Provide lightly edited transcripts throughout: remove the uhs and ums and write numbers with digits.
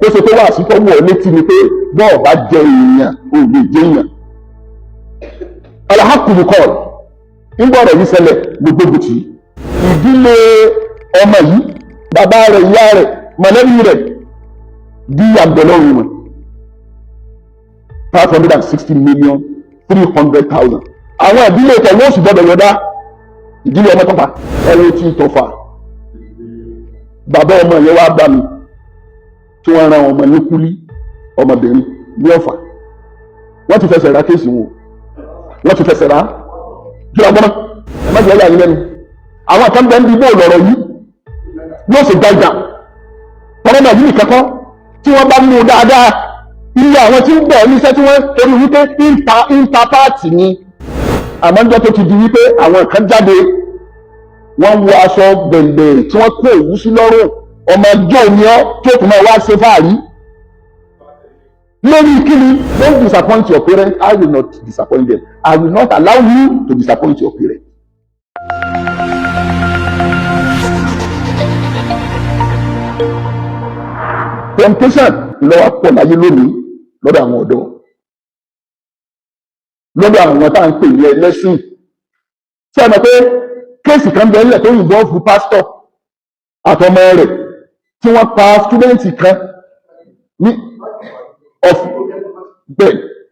ó ṣe pé wá sí tọ́wọ́ létí ni pé bọ́ọ̀ bá jẹ èèyàn ò lè jẹ èèyàn. alahakulu kọ́ nígbà ọ̀rọ̀ yìí ṣẹlẹ̀ gbogbo bùtì ìdílé ọmọ yìí bàbá rẹ̀ ìyá rẹ̀ mọ̀lẹ́bí rẹ̀ bí àgbẹ̀lọ́run wọn 560,300,000 àwọn ìdílé tẹ̀wọ́ oṣù gbọ́dọ̀ yọ̀dá ìdílé ọmọ tọ́fà ẹ̀rọ tí tọ́fà bàbá ọmọ yẹn wá bá mi tí wọ́n ran ọmọ ní kúlí ọmọbìnrin ní Ọ̀fà wọ́n ti fẹsẹ̀ ra kéèsì wọn wọ́n ti fẹsẹ̀ ra kí ọgbọ́n ẹ má jẹ́ ẹ̀yà yín lẹ́nu àwọn kan bẹ́ẹ̀ ń bí bóòlù ọ̀rọ̀ yìí yóò sì gbàgbà tọ́lọ́mọ yìí nìkan kọ́ tí wọ́n bá mú un dáadáa iye àwọn tí ń bọ̀ níṣẹ́ tí wọ́n torí wípé interpart ni àmọ́jọ́ tó ti di wípé àwọn kan jáde wọ́n wọ aṣọ bẹ̀lẹ̀ tí wọ́n kó òwú sí lọ́rùn ọmọ ẹjọ́ ni ọ́ tó tún máa wá ṣe fáàrí lórí kíni don't disappoint your parents. I will not disappoint them. I will not allow you to disappoint your parents. Temptation lọ́wọ́ pọ̀ láyé lónìí lọ́dọ̀ àwọn ọ̀dọ́ lọ́dọ̀ àwọn tá à ń pè ní ẹlẹ́sìn tí a mọ̀ pé kéèsì kan bẹ́ẹ̀ lẹ̀ tó yìnbọn fún pásítọ̀ àtọmọ rẹ̀ tí wọ́n pa stúdẹ́ǹtì kan ní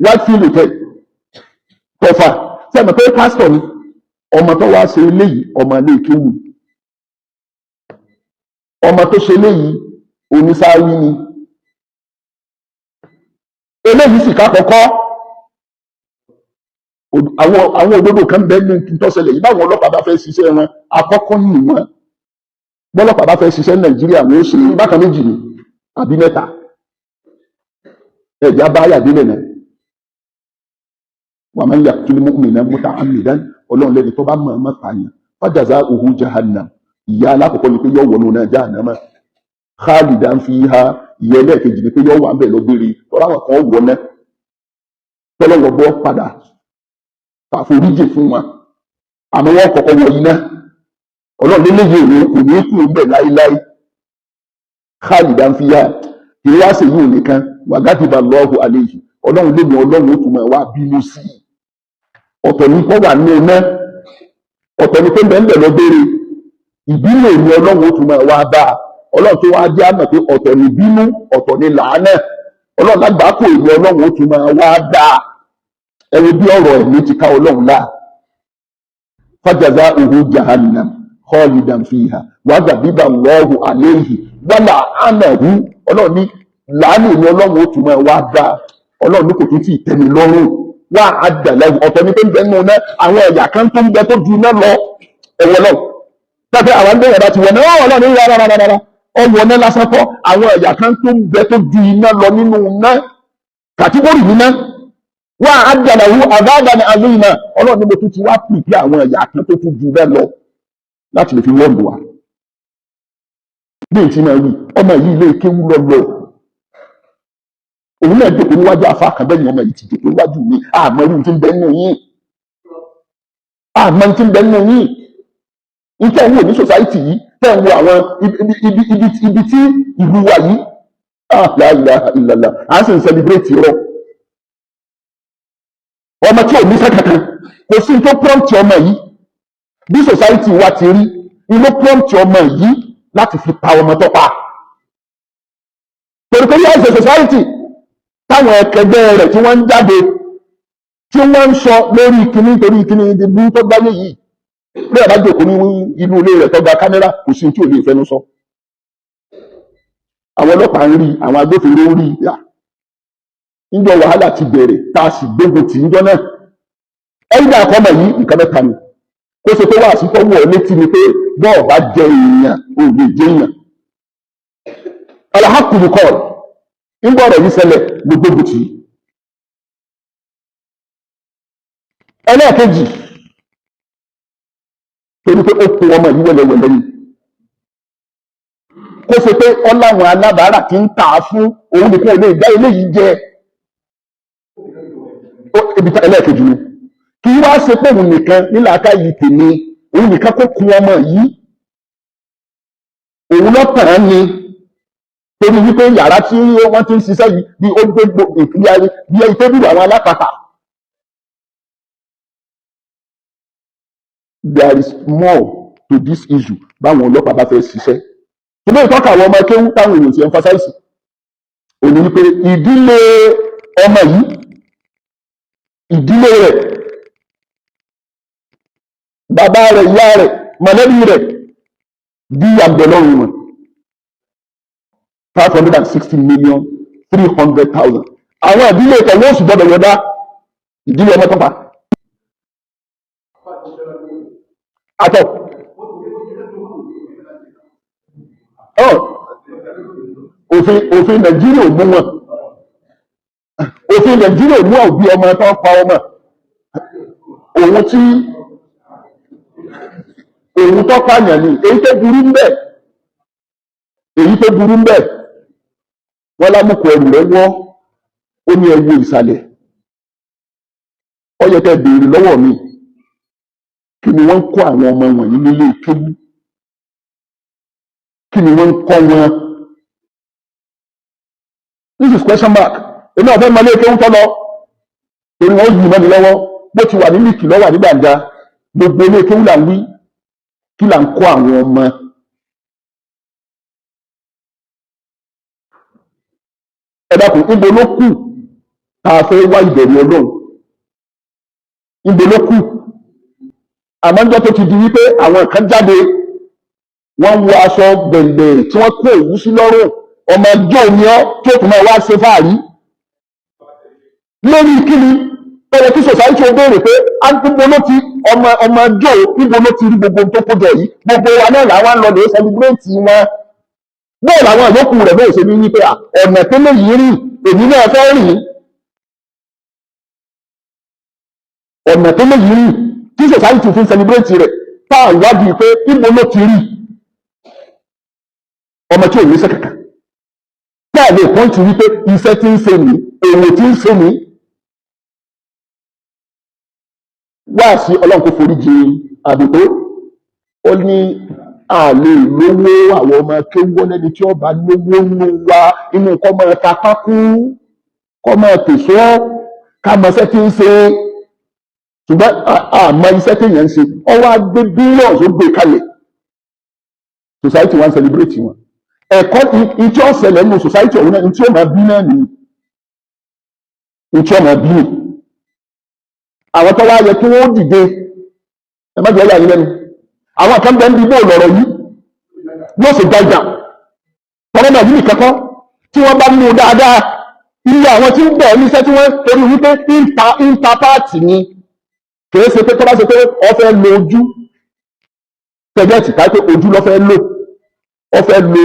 Whitefield Hotel tọ̀fà tí a mọ̀ pé pásítọ̀ ni ọmọ tó wá ṣe eléyìí ọmọ ilé ìkéwù ọmọ tó ṣe eléyìí onísáwí ni eléyìí sì ká kọ́kọ́ àwọn òdodo kan bẹ́ẹ̀ ní ìtọ́sẹ̀lẹ̀ yìí báwọn ọlọ́pàá bá fẹ́ ṣiṣẹ́ wọn àkọ́kọ́ nù wọn bọ́lọ́pàá bá fẹ́ ṣiṣẹ́ Nàìjíríà wọ́n ṣe bákan méjì ni àbí mẹ́ta ẹ̀jẹ̀ abáyà délẹ̀ náà wa man yaqtul mu'minan muta'ammidan ọlọ́run lẹ́ni tó bá mọ̀ ọ́n pààyàn fajaza'uhu jahannam ìyá alákọ̀ọ́kọ́ ni pé yọ wọnú náà jahannama khalidan fiha ìyá ẹlẹ́ẹ̀kejì ni pé yọ wà ń bẹ̀ lọ́gbére tọ́lá àwọn kan wọ̀ náà tọ́lọ́wọ́ bọ́ padà àforíjì fún wọn àmọ́ wọn kọ́kọ́ wọ iná ọlọ́run lélẹ́yìí òní kò ní kú bẹ̀ láíláí khalidan fiha kì í wá sí yìí nìkan wàgádìbà Allahu alayhi ọlọ́run lé ní ọlọ́run ó tún máa wá bínú sí i ọ̀tọ̀ ní kọ́ wà ní iná ọ̀tọ̀ ní pé bẹ́ẹ̀ lọ béèrè ìbínú èmi ọlọ́run ó tún máa wá bá a ọlọ́run tó wá jẹ́ àmọ̀ pé ọ̀tọ̀ ní bínú ọ̀tọ̀ ní làánà ọlọ́run lágbàákò èmi ọlọ́run ó tún máa wá bá a ẹni bí ọ̀rọ̀ ẹ̀mí ti ká ọlọ́run láà fajaza'uhu jahannam khalidan fiha wàgàdìbà Allahu alayhi wàlà ànàhù ọlọ́run ní làánù èmi ọlọ́run ó tún máa wá bá a ọlọ́run ní kò tún tí ì tẹ́mi lọ́rùn wá àdàlẹ́ ọ̀tọ̀ ní pé ń bẹ nínú náà àwọn ẹ̀yà kan tó ń bẹ tó ju iná lọ ẹ̀wọ̀ náà pẹ́pẹ́ àwọn ẹgbẹ́ ìyàrá ti wọ̀ náà ọlọ́run ní rárá ọwọ́ náà lásán kọ́ àwọn ẹ̀yà kan tó ń bẹ tó ju iná lọ nínú náà kàtígórì nínú wá àdàlẹ́ àbáàdà ní alẹ́ iná ọlọ́run ní mo tún ti wá pìpì àwọn ẹ̀yà kan tó tún ju bẹ́ẹ̀ lọ láti lè fi wọ́ọ̀lù wa bí ìtì náà wí ọmọ yìí ilé kéwú lọ́lọ́ òun náà dòkó níwájú afá kan bẹ́ẹ̀ ni ọmọ yìí ti dòkó níwájú mi àmọ́ irú tí ń bẹ nínú yín àmọ́ tí ń bẹ nínú yín nítorí àwọn òní sòsáìtì yìí tẹ̀ ń wo àwọn ibi tí ìlú wa yìí la ilaha illallah à ń sì ń sẹlẹbírẹ́tì rọ ọmọ tí ò ní fẹ́ kankan kò sí tó prompt ọmọ yìí bí sòsáìtì wa ti rí inú prompt ọmọ yìí láti fi pa ọmọ tó pa torí pé yóò ṣe sòsáìtì táwọn ẹkẹgbẹ́ rẹ̀ tí wọ́n ń jáde tí wọ́n ń sọ lórí ìkíní torí ìkíní ìdìbò tó gbáyé yìí bí ọ̀dà jòkó ní inú ilé rẹ̀ tó gba kámẹ́rà kò sí tí ò lè fẹnu sọ àwọn ọlọ́pàá ń rí àwọn agbófinró ń rí yà níjọ́ wàhálà ti bẹ̀rẹ̀ tá a sì gbógun tì níjọ́ náà ẹ̀yìn àkọ́mọ̀ yìí nǹkan mẹ́ta ni kó ṣe pé wà sí tọ́wọ́ ọ létí ni pé bọ́ọ̀ bá jẹ èèyàn ò lè jẹ èèyàn alahakulu kọ́ọ̀lù nígbà ọ̀rọ̀ yìí ṣẹlẹ̀ gbogbo bùtì ẹlẹ́ẹ̀kejì torí pé ó kó ọmọ yìí wẹ́lẹ́wẹ́lẹ́ ni kó ṣe pé ọláwọn alábàárà kì ń tà á fún òun nìkan ilé ìdá eléyìí jẹ ibi ẹlẹ́ẹ̀kejì ni kì í wá ṣe pé òun nìkan nílàáká yìí tèmi òun nìkan kó kú ọmọ yìí òun lọ́tàn án ni torí wípé yàrá tí wọ́n ti ń ṣiṣẹ́ yìí bí ó gbé bí tébùlù àwọn alápàtà. There is more to this issue báwọn ọlọ́pàá bá fẹ́ ṣiṣẹ́. ṣùgbọ́n ìtọ́ka àwọn ọmọ kéwú táwọn èèyàn ti emphasize òní wípé ìdílé ọmọ yìí, ìdílé rẹ̀, bàbá rẹ̀, ìyá rẹ̀, mọ̀lẹ́bí rẹ̀ bí àgbẹ̀lọ́run wọn 560,300,000. àwọn ìdílé ìtẹ̀wé oṣù gbọ́dọ̀ yọ̀dá ìdílé ọmọ tó pa. àtọ̀ òfin Nàìjíríà ò mú wọn, òfin Nàìjíríà ò mú òbí ọmọ tó pa ọmọ òun tó pààyàn ni. èyí tó burú ń bẹ wọ́n lámùkù ẹrù rẹ̀ wọ́ ó ní ẹwu ìsàlẹ̀. ó yẹ kẹ́ béèrè lọ́wọ́ mi kí ni wọ́n ń kọ́ àwọn ọmọ wọ̀nyí nílé kéwú, kí ni wọ́n ń kọ́ wọn. This is question mark. èmi ọ̀fẹ́ mọ ilé kéwú tọ́ lọ torí wọ́n yìí mọ́ni lọ́wọ́ bó ti wà ní líkì lọ́wọ́ àdígbàjá. gbogbo ilé kéwú là ń wí, kí là ń kọ́ àwọn ọmọ. ẹ dákun, níbo ló kù tá a fẹ́ wá ìbẹ̀rù Ọlọ́run? níbo ló kù? àmọ́ níjọ́ tó ti di wípé àwọn kan jáde wọ́n wọ aṣọ gbẹ̀ngbẹ̀ tí wọ́n kó òwú sí lọ́rùn, ọmọ ẹjọ́ ni ọ́ tó tún máa wá ṣe fáàrí lórí kíni. pẹ̀lú kí sòsáìtì ó béèrè pé níbo ló ti ọmọ ẹjọ́ níbo ló ti rí gbogbo tó kó jọ yìí? gbogbo wa náà làwọn lọ lè sẹlẹbírẹ́tì wọn. bẹ́ẹ̀ làwọn ìyókù rẹ̀ bẹ́ẹ̀ ṣe ní wípé ọ̀nà tó lè yìí rìn èmi náà fẹ́ rìn. ọ̀nà tó lè yìí rìn tí sòsáìtì fi ń sẹlẹbírẹ́tì rẹ̀ táà wádìí pé níbo ló ti rí ọmọ tí ò ní iṣẹ́ kankan. táà lè pọ́ǹtì wípé iṣẹ́ tí ń ṣe ní èrò tí ń ṣe ní. wá sí Ọlọ́run kó forí jì àdìpó. ó ní àlè lówó àwọn ọmọ kéwọ́ lẹ́ni tí ó bá lówó nínú wa inú kọ́ máa ta pákú, kọ́ máa tèso, ká mọ iṣẹ́ tí ń ṣe. ṣùgbọ́n àmọ́ iṣẹ́ tí èèyàn ń ṣe ọ wá gbé bílíọ̀nù tó gbé kalẹ̀. society wan celebrate wọn. ẹ̀kọ́ ìtí ọ̀sẹ̀lẹ̀ nínú society ọ̀hún náà ìtí ó máa bí náà nìyí. ìtí ó máa bí nìyí. àwọn tó wá yẹ kí wọ́n dìde ẹ má jẹ́ ọ̀yà yín lẹ́nu. àwọn kan bẹ́ẹ̀ ń bí bóòlù ọ̀rọ̀ yìí yóò ṣe gbàgbà tọ́lọ́ náà yìí kẹ́kọ́ tí wọ́n bá mú dáadáa. iye àwọn tí ń bẹ̀ níṣẹ́ tí wọ́n torí wípé ìta páàtì ni kìí ṣe pé tó bá ṣe pé ọ fẹ́ lo ojú tẹ̀gẹ́tì ká pé ojú lọ fẹ́ lò ọ fẹ́ lo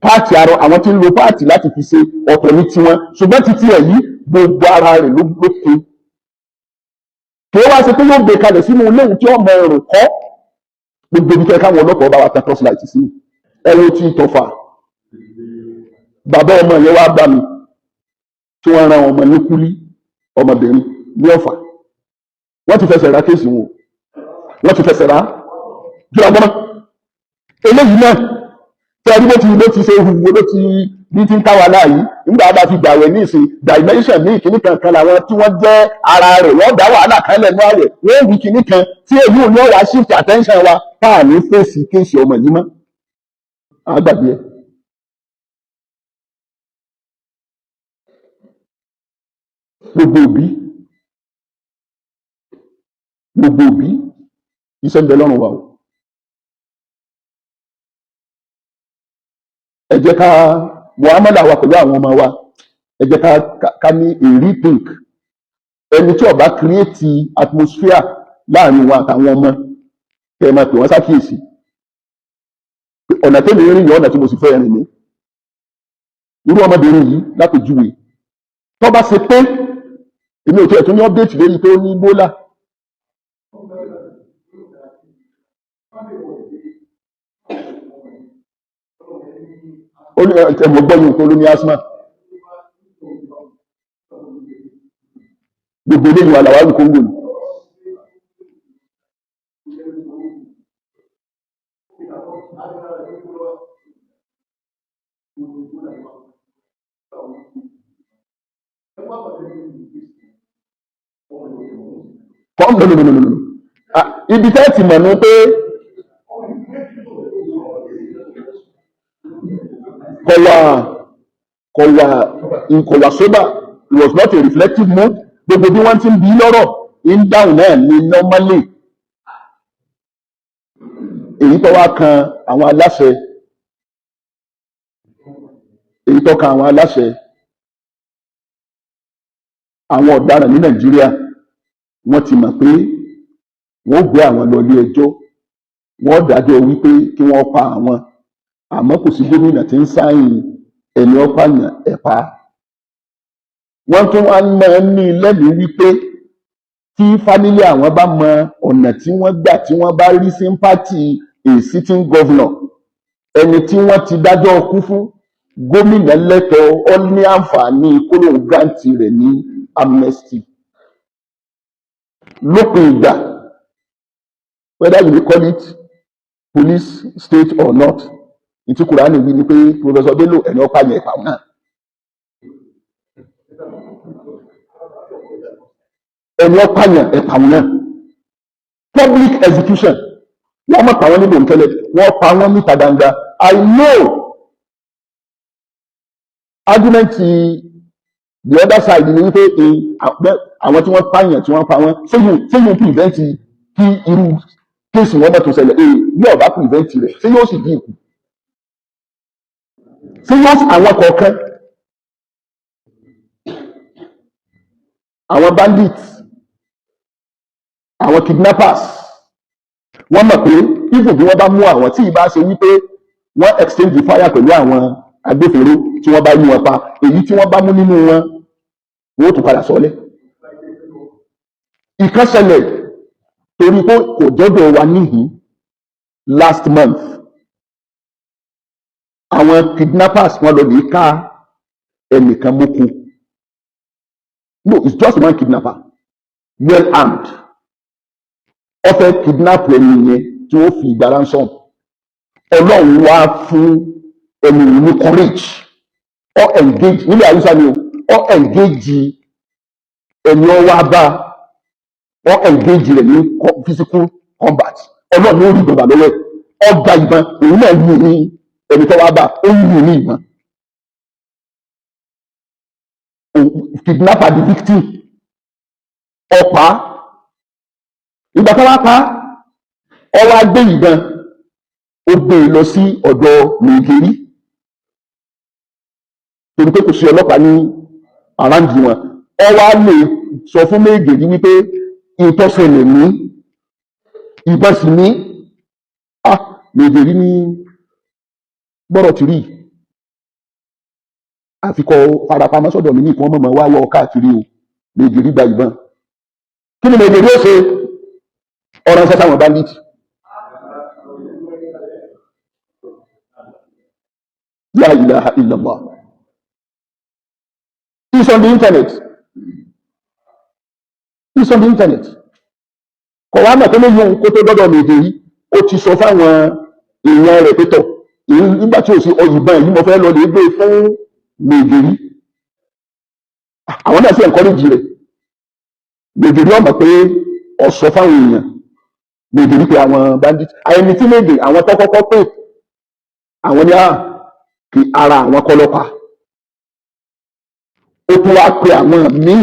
páàtì arọ. àwọn tí ń lo páàtì láti fi ṣe ọ̀tọ̀ ní tiwọn, ṣùgbọ́n títí ẹ̀ yìí gbogbo ara rẹ̀ ló fi kìí wá ṣe pé yóò gbé kalẹ̀ sínú léwu tí ọmọ ẹ̀rùn kọ́ gbogbo ibi kẹ́kẹ́ àwọn ọlọ́pàá bá wa tan torchlight sí. ẹ̀rọ tí ìtọ́fà bàbá ọmọ yẹn wá bá mi tí wọ́n ran ọmọ ní kúlí ọmọbìnrin ní Ọ̀fà. wọ́n ti fẹsẹ̀ ra kéèsì wọn, wọ́n ti fẹsẹ̀ ra jùlọ gbọ́mọ́. eléyìí náà tí ẹni bó ti ṣe ìhùwò ló ti bí ti ń káwa láàyè nígbà bá fi gbàwẹ̀ ní ìsìn dimension ní ìkíní kankan làwọn tí wọ́n jẹ́ ara rẹ̀ wọ́n dá wàhálà kan lẹ́nu àwẹ̀ wọ́n wí kíní kan tí èyí ò ní ọ̀wá shift attention wa táà ní fèsì kéèsì ọmọ yìí mọ́. àgbàgbé ẹ. gbogbo òbí iṣẹ́ ń bẹ lọ́rùn wa o. ẹ jẹ́ ká muamala wa pẹ̀lú àwọn ọmọ wa, ẹ jẹ́ ká ní a rethink. ẹni tí ó bá create atmosphere láàrin wa àtàwọn ọmọ kẹ́ ẹ máa pè wọ́n sákìyèsí. ọ̀nà tẹ́mi rìn ní ọ̀nà tí mo sì fẹ́ rìn ní. irú ọmọbìnrin yìí lápèjúwe tó bá ṣe pé èmi ò tiẹ̀ tún ní update lórí pé ó ní Ebola. ẹ̀mọ̀ gbọ́yìn tó ló ní asthma. gbogbo ilé ìwà làwárù Kóńgò ni. No. Ibi tẹ́ ti mọ̀ ní pé kò wà sober, it was not a reflective mood. Gbogbo bí wọ́n ti ń bí lọ́rọ̀ ń dáhùn náà ní normally. Èyí tó wá kan àwọn aláṣẹ àwọn ọ̀daràn ní Nàìjíríà wọ́n ti mọ̀ pé wọ́n gbé àwọn lọ ilé ẹjọ́, wọ́n dájọ́ wípé kí wọ́n pa àwọn, àmọ́ kò sí gómìnà tí ń sáyìn ẹni ọ̀pàyàn ẹ̀pá. Wọ́n tún wá máa ń ní lẹ́mìí wípé tí fámílì àwọn bá mọ ọ̀nà tí wọ́n gbà tí wọ́n bá rí sympathy a sitting governor, ẹni tí wọ́n ti dájọ́ kú fún, gómìnà lẹ́tọ̀ọ́ ó ní àǹfààní kólóhùn grant rẹ̀ ní amnesty. Lópin ìgbà, whether you call it police state or not, ìtí Kùránì wí ni pé Professor Bello ẹni ọ̀pàyàn ẹ̀pà náà. Ẹni ọ̀pàyàn ẹ̀pà náà. Public execution. Wọ́n mọ̀ pa wọ́n nílò nkẹ́lẹ́, wọ́n pa wọ́n níta gbangba. I know argument the other side ni wípé àwọn tí wọ́n pààyàn tí wọ́n pa wọ́n ṣé yóò prevent kí irú kéèsì wọn mọ̀ tó ṣẹlẹ̀ bí ọ̀bá prevent rẹ̀ ṣé yóò sì dín ìkù. Ṣé yóò sì àwọn kọ̀ọ̀kan àwọn bandits àwọn kidnappers wọ́n mọ̀ pé even bí wọ́n bá mú àwọn tí ìbá ṣe wípé wọ́n exchange the fire pẹ̀lú àwọn agbófinró tí wọ́n bá yí wọn pa, èyí tí wọ́n bá mú nínú wọn wọ́n tún padà sọ́lẹ̀. Ìkan ṣẹlẹ̀ torí pé kò jọ́dọ̀ wa níhìn last month. Àwọn kidnappers wọ́n lọ lè ká ẹnìkan mọ́kù. No, it's just one kidnapper, well armed. Ó fẹ́ kidnap ẹni yẹn tí ó fi ìgbà ransom. Ọlọ́run wá fún ẹni ní courage. Ó engage nílẹ̀ Haúsá ni ó engage ẹni ó wá bá ó engage rẹ̀ ní physical combat. Ọlọ́run ó rí ìjọba lọ́wọ́ ẹ̀ ó gba ìbọn òun náà yìí ní ẹni tó wá bá ó yìí ní ìbọn. Kidnapper the victim ọ̀pá ìgbà tó wá pa ọ wá gbé ìbọn ó gbé e lọ sí ọ̀dọ̀ Nàìjíríà torí pé kò sí ọlọ́pàá ní àráǹdì wọn. Ọ wá lè sọ fún Nàìjíríà wípé ìtọ́sẹ̀lẹ̀ ní ìbọn sì ní Nàìjíríà ní gbọ́dọ̀ tí rí àfikọ́ farapamọ́ sọ́dọ̀ mi ní ìkan mọ̀mọ́ wá wọ́ káàkiri o. Nàìjíríà gba ìbọn. Kí ni Nàìjíríà ó ṣe? Ọ̀rọ̀ ṣẹ́ṣẹ́ àwọn bandit. La ilaha illallah. It's on the internet. It's on the internet. Kọ̀ wá mọ̀ tó lóyún ohun kó tó dọ́dọ̀ Nàìjíríà ó ti sọ fáwọn èèyàn rẹ̀ pé tọ̀ nígbà tí ò sí ọyìnbọn yìí mo fẹ́ lọ lè gbé fún Nàìjíríà. Àwọn náà sì encourage rẹ̀. Nàìjíríà ọmọ pé ó sọ fáwọn èèyàn Nàìjíríà pé àwọn bandit àyẹ̀mí tí méje àwọn tó kọ́kọ́ pè àwọn ní kí ara àwọn kọlọ́pàá. Ó tún wá pe àwọn míì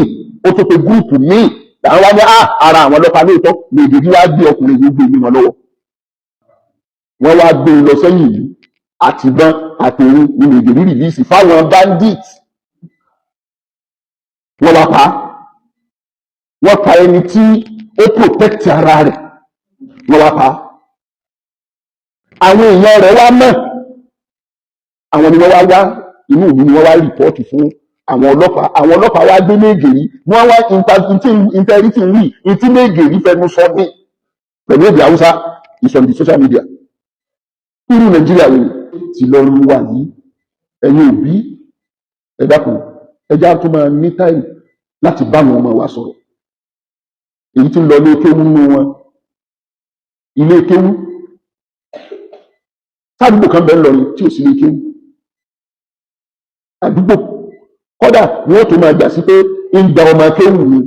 ó tún pe gúrùpù míì làwọn wá ní ara àwọn ọlọ́pàá lóòótọ́ Nàìjíríà wá gbé ọkùnrin yìí gbé ní wọn lọ́wọ́. Wọ́n wá gbé e lọ sẹ́yìn yìí àtìbọn àtòun ní Nàìjíríà rìlíìsì fáwọn bandit. Wọ́n wá pa wọ́n pa ẹni tí ó protect ara rẹ̀ wọ́n wá pa. Àwọn èèyàn rẹ̀ wá mọ̀ àwọn ni wọ́n wá wá inú ìlú ni wọ́n wá rìpọ́ọ̀tì fún àwọn ọlọ́pàá wá gbé Nàìjíríà wọ́n wá integrity wí ìtí Nàìjíríà fẹnu sọ ní pẹ̀lú èdè Haúsá ìsọ̀rọ̀ social media. Irú Nàìjíríà wo ti lọ́rùn wà ní ẹ̀yin òbí ẹ dákun ẹjá tó máa ní táìmù láti bá àwọn ọmọ wa sọ̀rọ̀. Èyí tí ń lọ ilé kéwú nínú wọn ilé kéwú sádùúgbò kan bẹ́ẹ̀ lọ ni tí ò sí ilé kéwú àdúgbò kódà wọ́n tún máa gbà sí pé ń da ọmọ akéwù ni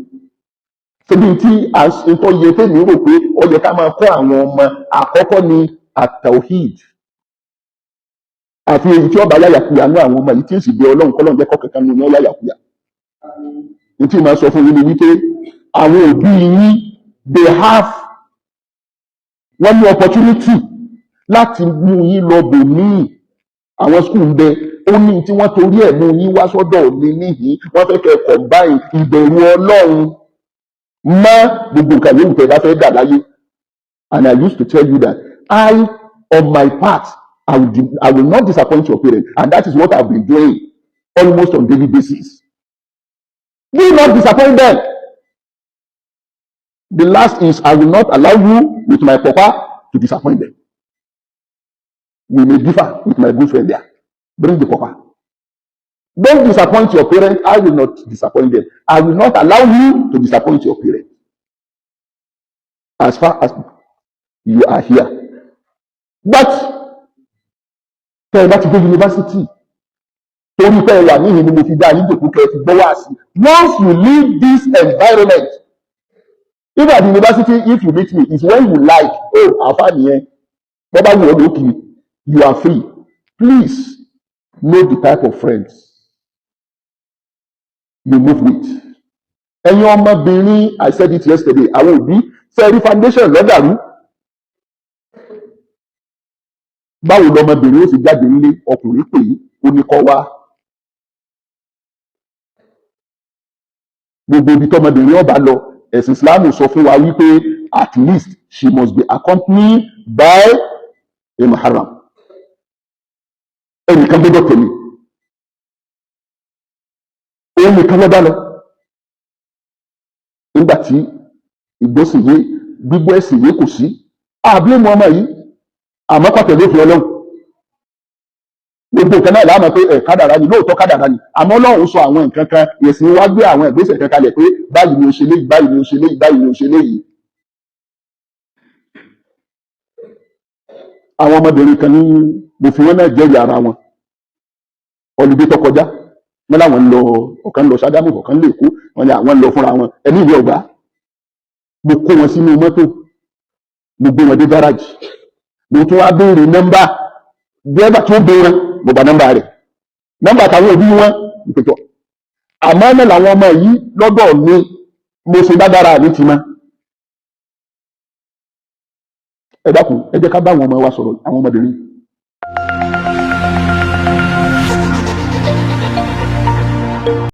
ṣebí tí nǹkan yẹ tèmi rò pé ó yẹ ká máa kọ́ àwọn ọmọ àkọ́kọ́ ni at-tawhid àfi èyí tí ọba yáyàkuyà ní àwọn ọmọ yìí tí ń sì bẹ ọlọ́run kọ́lọ́run jẹ́ kọ́kẹ́kẹ́ nínú wọn yáyàkuyà ní tí màá sọ fún yín ni wípé àwọn òbí yín wọ́n ní opportunity láti mú yín lọ bò míì àwọn skul ń bẹ ó ní tí wọ́n torí ẹ̀ mú yín wá sọ́dọ̀ mi níhìn wọ́n fẹ́ kẹ́ combine ìbẹ̀rù ọlọ́run mọ́ gbogbo nǹkan yóò tẹ̀ bá fẹ́ dà láyé. And I used to tell you that on my part I will not disappoint your parents, and that is what I've been doing almost on daily basis. Do not disappoint them. The last is I will not allow you with my papa to disappoint them. We may differ with my good friend there. Bring the papa. Don't disappoint your parents. I will not disappoint them. I will not allow you to disappoint your parents. As far as you are here. But tẹ́ ẹ bá ti dé yunifásitì torí pé ẹ wà níhìn ni mo fi dá yín dòkú kẹ́ ẹ ti gbọ́ wá sí. Once you leave this environment, even at the university, if you meet me, it's when you like, oh, àfa nìyẹn, bọ́bá wù ọ́ lókì, you are free. Please know the type of friends you move with. Ẹ̀yin ọmọbìnrin, I said it yesterday, àwọn òbí sẹ́ẹ̀rí foundation lọ́dàrú. Báwo lọmọbìnrin ó sì jáde nílé ọkùnrin pè é ó ní kọ́ wá. Gbogbo ibi tọmọbìnrin ọba lọ ẹ̀sìn Islam sọ fún wa wípé at least she must be accompanied by a mahram. Ẹnìkan gbọ́dọ̀ tẹ̀lé. Òun nìkan lọ́ba lọ. Nígbà tí ìgbésìyé gbígbọ́ ẹ̀sìn yìí kò sí àbí mu ọmọ yìí àmọ́ pàtẹ́lẹ́ òfin ọlọ́run. Gbogbo nǹkan náà láàmú pé kádàrá ni lóòótọ́ kádàrá ni àmọ́ ọlọ́run sọ àwọn nǹkan kan ẹ̀sìn wá gbé àwọn ìgbésẹ̀ kan kalẹ̀ pé báyìí ni o ṣe léyìí báyìí ni o ṣe léyìí báyìí ni o ṣe léyìí. Àwọn ọmọbìnrin kan ní mo fi wọn náà jẹ́rìí ara wọn ọlùdé tó kọjá wọn làwọn ń lọ ọ̀kan lọ Ṣàgámù ọ̀kan lè kó wọn ni àwọn ń lọ fúnra wọn ẹni ìwé ọgbà mo kó wọn sínú mọ́tò mo gbé wọn dé gáràjì mo tún wá béèrè nọ́mbà dẹ́gbà tó béèrè mo bá nọ́mbà rẹ̀ nọ́mbà táwọn òbí wọn ìpètò àmọ́ náà làwọn ọmọ yìí lọ́dọ̀ mi mo ṣe dágbára mi ti mọ́. Ẹ dákun ẹ jẹ́ ká bá àwọn ọmọ wa sọ̀rọ̀ àwọn ọmọbìnrin.